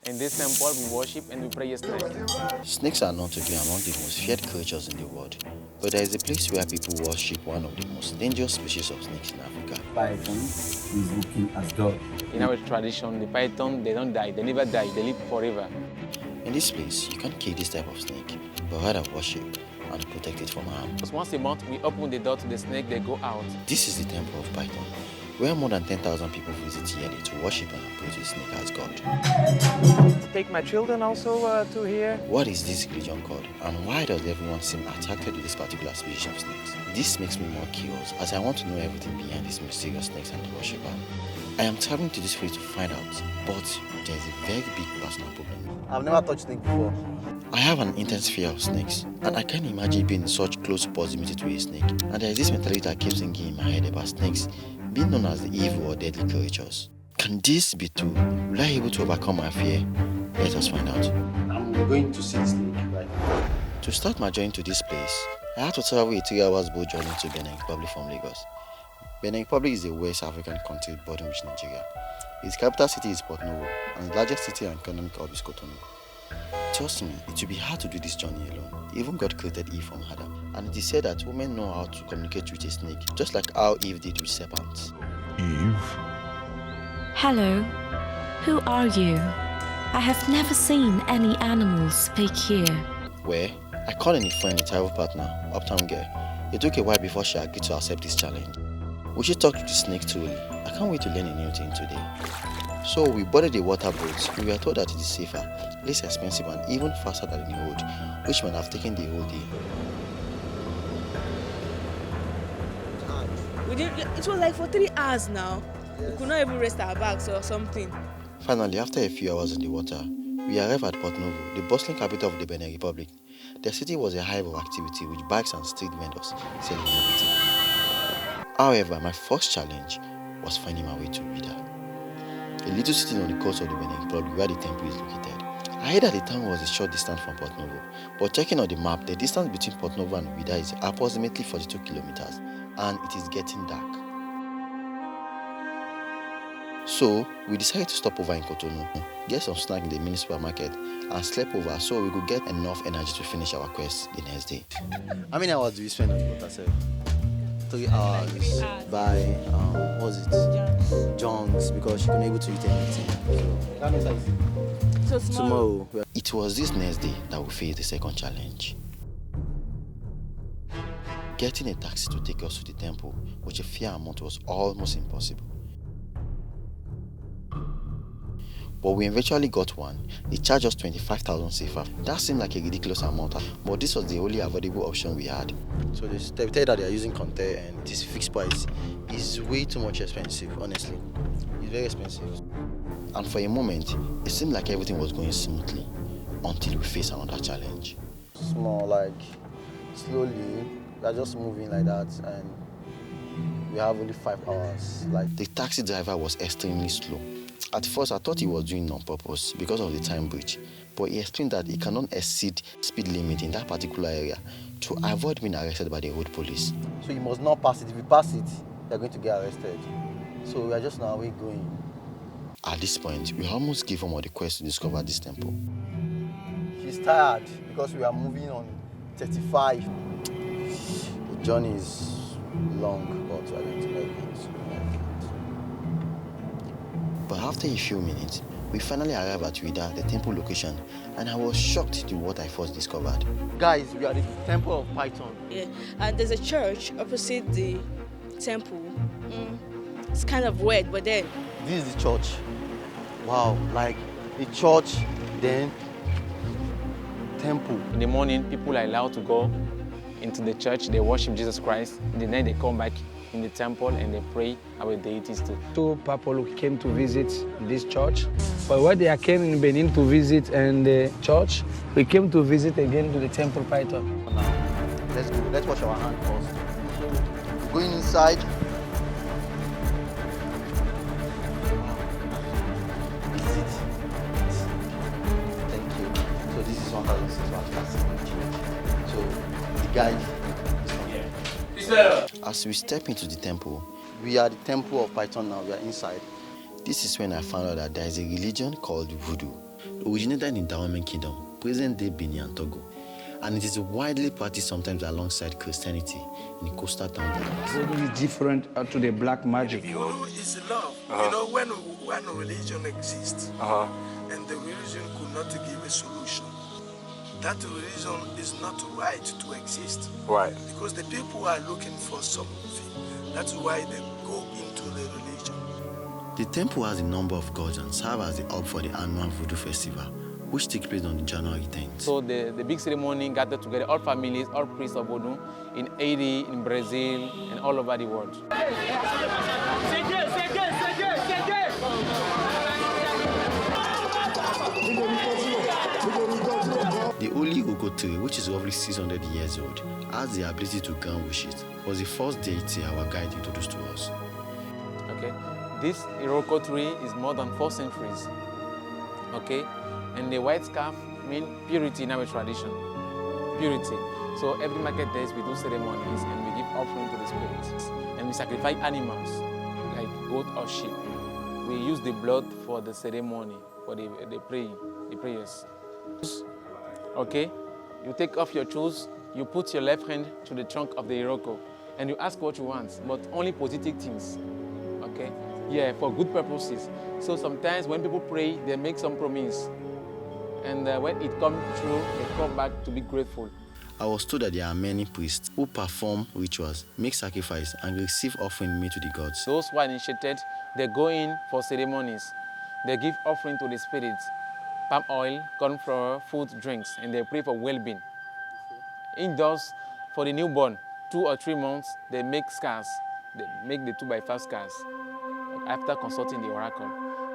In this temple, we worship and we pray a snake. Snakes are known to be among the most feared creatures in the world, but there is a place where people worship one of the most dangerous species of snakes in Africa. Python is looking as God. In our tradition, the python, they don't die, they never die, they live forever. In this place, you can't kill this type of snake, but rather worship and protect it from harm. Because once a month, we open the door to the snake, they go out. This is the temple of Python, where more than 10,000 people visit yearly to worship and approach the snake as God. Take my children also to here. What is this religion called, and why does everyone seem attracted to this particular species of snakes? This makes me more curious, as I want to know everything behind these mysterious snakes and the worshipper. I am traveling to this place to find out, but there is a very big personal problem. I've never touched snake before. I have an intense fear of snakes, and I can't imagine being in such close proximity to a snake. And there is this mentality that keeps thinking in my head about snakes being known as the evil or deadly creatures. Can this be true? Will I be able to overcome my fear? Let us find out. I'm going to see the snake right now. To start my journey to this place, I had to travel a 3 hours boat journey to Benin Republic from Lagos. Benin Republic is a West African country bordering with Nigeria. Its capital city is Cotonou, and the largest city and economic hub is Cotonou. Trust me, it will be hard to do this journey alone. Even God created Eve from Adam, and it is said that women know how to communicate with a snake, just like how Eve did with serpents. Eve? Hello, who are you? I have never seen any animals speak here. Where I called in a friend, a travel partner, uptown girl. It took a while before she agreed to accept this challenge. We should talk to the snake truly. I can't wait to learn a new thing today. So we boarded a water boat. We were told that it is safer, less expensive, and even faster than the road, which might have taken the whole day. It was like for 3 hours now. We could not even rest our bags or something. Finally, after a few hours in the water, we arrived at Cotonou, the bustling capital of the Benin Republic. The city was a hive of activity with bikes and street vendors selling everything. However, my first challenge was finding my way to Ouidah, a little city on the coast of the Benin Republic where the temple is located. I heard that the town was a short distance from Cotonou, but checking on the map, the distance between Cotonou and Ouidah is approximately 42 kilometers, and it is getting dark. So, we decided to stop over in Cotonou, get some snack in the mini supermarket, and sleep over so we could get enough energy to finish our quest the next day. How many hours do you spend on the water, sir? 3 hours by, what's it? Junks, because she couldn't able to eat anything. So Tomorrow. It was this next day that we faced the second challenge. Getting a taxi to take us to the temple, which a fair amount was almost impossible. But we eventually got one. They charged us 25,000 CFA. That seemed like a ridiculous amount, but this was the only available option we had. So they tell you that they are using Conte and it is fixed price. It's way too much expensive, honestly. It's very expensive. And for a moment, it seemed like everything was going smoothly until we faced another challenge. Small, like slowly, we are just moving like that, and we have only 5 hours. Like the taxi driver was extremely slow. At first, I thought he was doing it on purpose because of the time breach, but he explained that he cannot exceed speed limit in that particular area to avoid being arrested by the road police. So you must not pass it. If you pass it, you're going to get arrested. So we are just on our way going. At this point, we almost gave up on the quest to discover this temple. She's tired because we are moving on 35. The journey is long, but we are going to make it. But after a few minutes, we finally arrived at Ouidah, the temple location, and I was shocked to what I first discovered. Guys, we are at the temple of Python. Yeah, and there's a church opposite the temple. It's kind of weird, but then This is the church. Wow, like the church, then temple. In the morning, people are allowed to go into the church, they worship Jesus Christ. In the night, they come back in the temple and they pray our deities too. Two people who came to visit this church. But when they came in Benin to visit and the church, we came to visit again to the temple Python. Now, let's go. Let's wash our hands first. Going inside. This is it. Thank you. So this is 1,600. So the guide is from here. As we step into the temple, We are the temple of Python now. We are inside. this is when I found out that there is a religion called Voodoo, originated in Dahomey Kingdom, present-day Benin and Togo, and it is widely practiced sometimes alongside Christianity in coastal towns like this. Voodoo is different to the black magic. Voodoo is love. You know, when religion exists and the religion could not give a solution, that religion is not right to exist. Right. Because the people are looking for something. That's why they go into the religion. The temple has a number of gods and serve as the hub for the annual Voodoo festival, which takes place on January 10th. So the big ceremony gathered together all families, all priests of Voodoo in Haiti, in Brazil, and all over the world. The holy Oko tree, which is roughly 600 years old, has the ability to grant wishes, was the first deity our guide introduced to us. Okay, this Iroko tree is more than 4 centuries. Okay, and the white scarf means purity in our tradition. Purity. So every market days we do ceremonies and we give offering to the spirits. And we sacrifice animals like goat or sheep. We use the blood for the ceremony, for the prayers. Okay, you take off your shoes, you put your left hand to the trunk of the Iroko and you ask what you want, but only positive things. Okay, yeah, for good purposes. So sometimes when people pray, they make some promise. And when it comes true, they come back to be grateful. I was told that there are many priests who perform rituals, make sacrifice, and receive offering made to the gods. Those who are initiated, they go in for ceremonies. They give offering to the spirits, palm oil, corn flour, food, drinks, and they pray for well-being. Indoors, for the newborn, 2 or 3 months, they make scars. They make the 2x5 scars after consulting the oracle.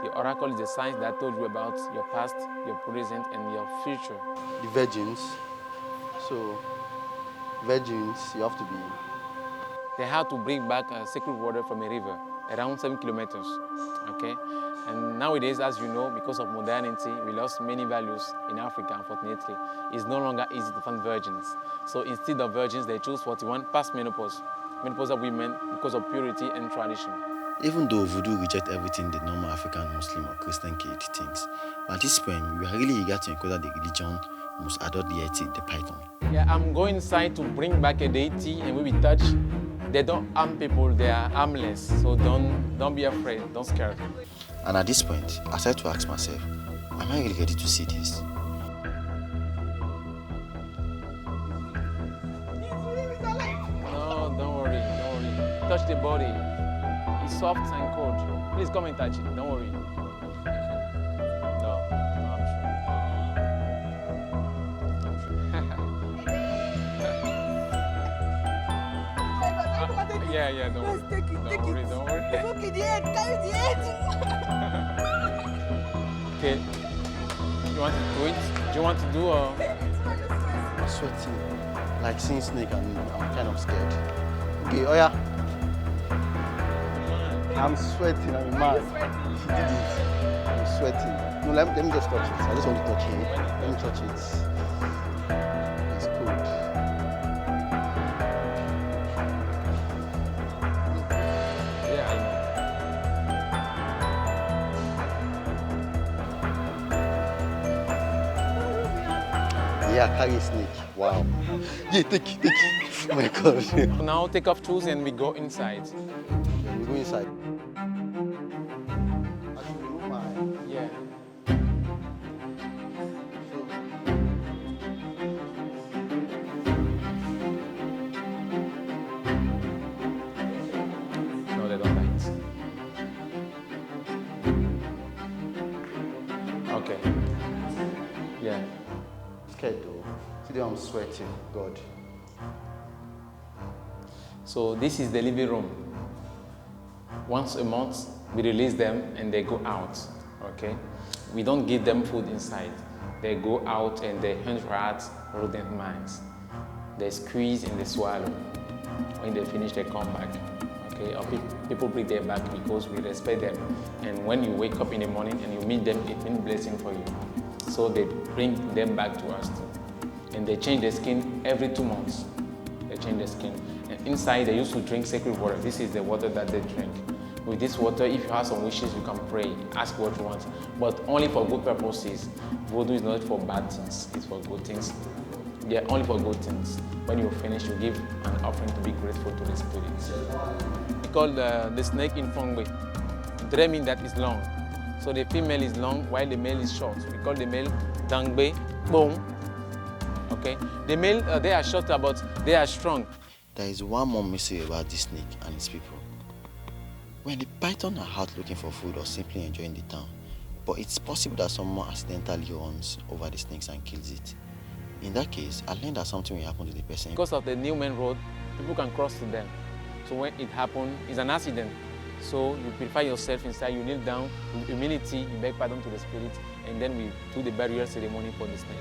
The oracle is the science that told you about your past, your present, and your future. The virgins. So, virgins, you have to be. They had to bring back sacred water from a river, around 7 kilometers. Okay? And nowadays, as you know, because of modernity, we lost many values in Africa, unfortunately. It's no longer easy to find virgins. So instead of virgins, they choose 41 past menopause. Menopausal women because of purity and tradition. Even though Voodoo rejects everything the normal African, Muslim, or Christian deity thinks, at this point, we are really eager to encounter the religion most adored deity, the python. Yeah, I'm going inside to bring back a deity, and when we touch, they don't harm people, they are harmless. So don't be afraid, don't scare. And at this point, I started to ask myself, am I really ready to see this? No, don't worry. Touch the body. It's soft and cold. Please come and touch it, don't worry. No, I'm sure. Yeah, don't worry. Don't worry. Okay. You want to do it? Do you want to do I'm sweating. Like seeing snake and I'm kind of scared. Okay, oh yeah. I'm sweating, I'm mad. She did it. I'm sweating. No, let me just touch it. I just want to touch it. Let me touch it. It's cold. Yeah, I know. Yeah, carry a snake. Wow. Yeah, take it. Oh my God. Now take off shoes and we go inside. We go inside. Yeah. No, they don't bite. Okay. Yeah. Scared though. Today I'm sweating. God. So this is the living room. Once a month, we release them and they go out, okay? We don't give them food inside. They go out and they hunt rats, rodent mice. They squeeze and they swallow. When they finish, they come back, okay? Or people bring them back because we respect them. And when you wake up in the morning and you meet them, it means blessing for you. So they bring them back to us too. And they change their skin every 2 months. They change their skin. And inside, they used to drink sacred water. This is the water that they drink. with this water, if you have some wishes, you can pray, ask what you want, but only for good purposes. Voodoo is not for bad things, it's for good things. Yeah, only for good things. When you finish, you give an offering to be grateful to the spirits. We call the snake in Fongbe. Dre means that it's long. So the female is long while the male is short. We call the male Dangbe, Bong. Okay? The male, they are shorter, but they are strong. There is one more mystery about this snake and its people. When the python are out looking for food or simply enjoying the town, but it's possible that someone accidentally runs over the snakes and kills it. In that case, I learned that something will happen to the person. Because of the new main road, people can cross to them. So when it happens, it's an accident. So you purify yourself inside, you kneel down, with humility, you beg pardon to the spirit, and then we do the burial ceremony for the snake.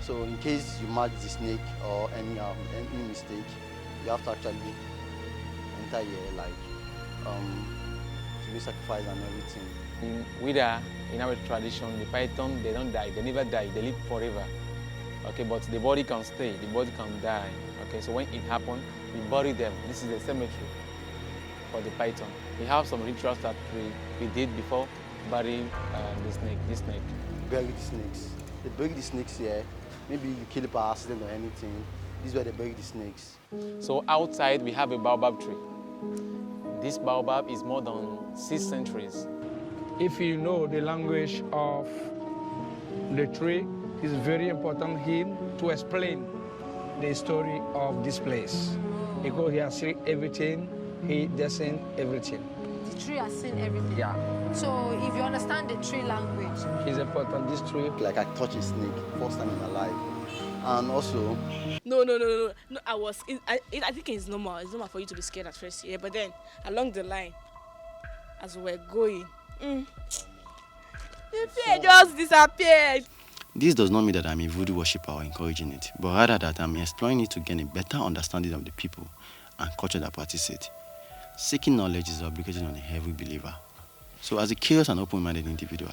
So in case you match the snake or any mistake, you have to actually enter here, like to be sacrificed and everything. In Ouidah, in our tradition, the python, they don't die, they never die, they live forever. Okay, but the body can stay, the body can die. Okay, so when it happens, we bury them. This is the cemetery for the python. We have some rituals that we did before burying this snake. Bury the snakes. They bury the snakes here. Maybe you kill it by accident or anything. This is where they bury the snakes. So outside, we have a baobab tree. This baobab is more than 6 centuries. If you know the language of the tree, it's very important him to explain the story of this place. Because he has seen everything, he doesn't everything. The tree has seen everything? Yeah. So if you understand the tree language? It's important, this tree. Like I touched a snake, first time in my life. And also... No, I think it's normal. It's normal for you to be scared at first, yeah. But then, along the line, as we're going, the fear just disappeared. This does not mean that I'm a voodoo worshipper or encouraging it, but rather that I'm exploring it to gain a better understanding of the people and culture that practice it. Seeking knowledge is obligated on every believer. So as a curious and open-minded individual,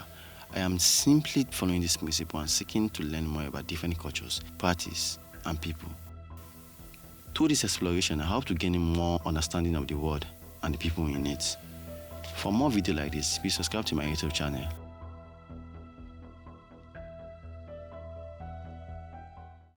I am simply following this principle and seeking to learn more about different cultures, practice, and people. Through this exploration, I hope to gain more understanding of the world and the people in it. For more videos like this, please subscribe to my YouTube channel.